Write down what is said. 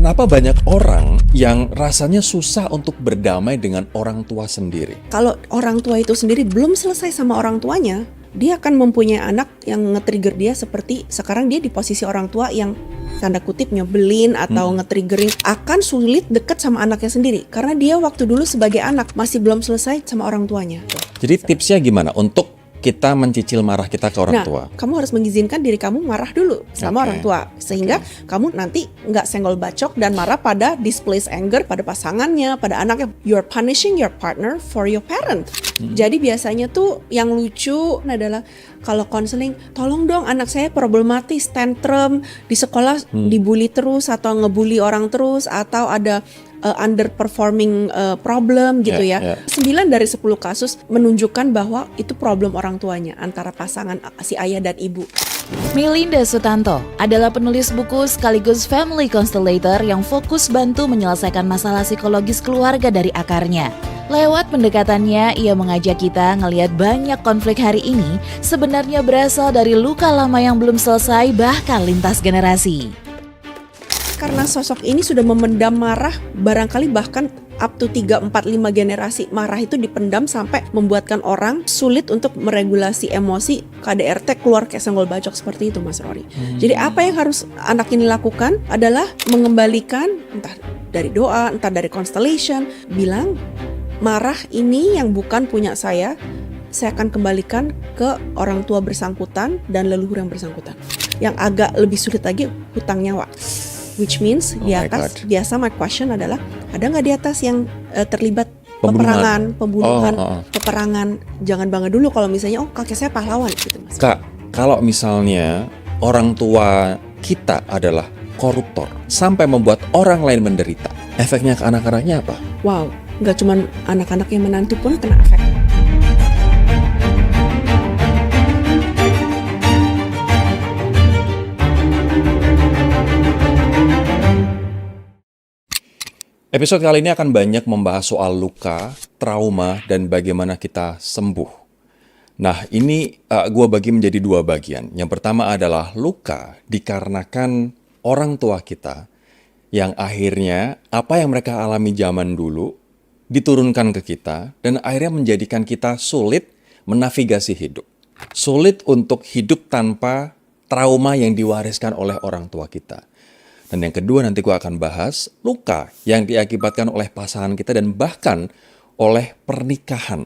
Kenapa banyak orang yang rasanya susah untuk berdamai dengan orang tua sendiri? Kalau orang tua itu sendiri belum selesai sama orang tuanya, dia akan mempunyai anak yang nge-trigger dia seperti sekarang dia di posisi orang tua yang tanda kutip nyebelin atau nge-triggering, akan sulit deket sama anaknya sendiri karena dia waktu dulu sebagai anak masih belum selesai sama orang tuanya. Jadi tipsnya gimana untuk kita mencicil marah kita ke orang tua? Kamu harus mengizinkan diri kamu marah dulu sama orang tua sehingga kamu nanti nggak senggol bacok dan marah pada displace anger pada pasangannya, pada anaknya. You're punishing your partner for your parent. Jadi biasanya tuh yang lucu adalah kalau konseling, tolong dong anak saya problematis, tantrum di sekolah, dibully terus atau ngebully orang terus atau ada underperforming problem gitu ya. 9 dari 10 kasus menunjukkan bahwa itu problem orang tuanya antara pasangan si ayah dan ibu. Melinda Sutanto adalah penulis buku sekaligus family constellator yang fokus bantu menyelesaikan masalah psikologis keluarga dari akarnya. Lewat pendekatannya, ia mengajak kita ngelihat banyak konflik hari ini sebenarnya berasal dari luka lama yang belum selesai bahkan lintas generasi. Karena sosok ini sudah memendam marah, barangkali bahkan up to 3, 4, 5 generasi. Marah itu dipendam sampai membuatkan orang sulit untuk meregulasi emosi, KDRT keluar kayak senggol bacok seperti itu, Mas Rory. Jadi apa yang harus anak ini lakukan adalah mengembalikan entah dari doa, entah dari constellation, bilang marah ini yang bukan punya saya akan kembalikan ke orang tua bersangkutan dan leluhur yang bersangkutan. Yang agak lebih sulit lagi, hutang nyawa. Which means di atas, biasa my question adalah, ada nggak di atas yang terlibat pembunuhan, peperangan? Jangan bangga dulu kalau misalnya, oh kakek saya pahlawan gitu, Mas. Kak, kalau misalnya orang tua kita adalah koruptor sampai membuat orang lain menderita, efeknya ke anak-anaknya apa? Wow, nggak cuma anak-anak yang menantu pun kena efek. Episode kali ini akan banyak membahas soal luka, trauma, dan bagaimana kita sembuh. Nah, ini gue bagi menjadi 2 bagian. Yang pertama adalah luka dikarenakan orang tua kita yang akhirnya apa yang mereka alami zaman dulu diturunkan ke kita dan akhirnya menjadikan kita sulit menavigasi hidup. Sulit untuk hidup tanpa trauma yang diwariskan oleh orang tua kita. Dan yang kedua nanti gue akan bahas luka yang diakibatkan oleh pasangan kita dan bahkan oleh pernikahan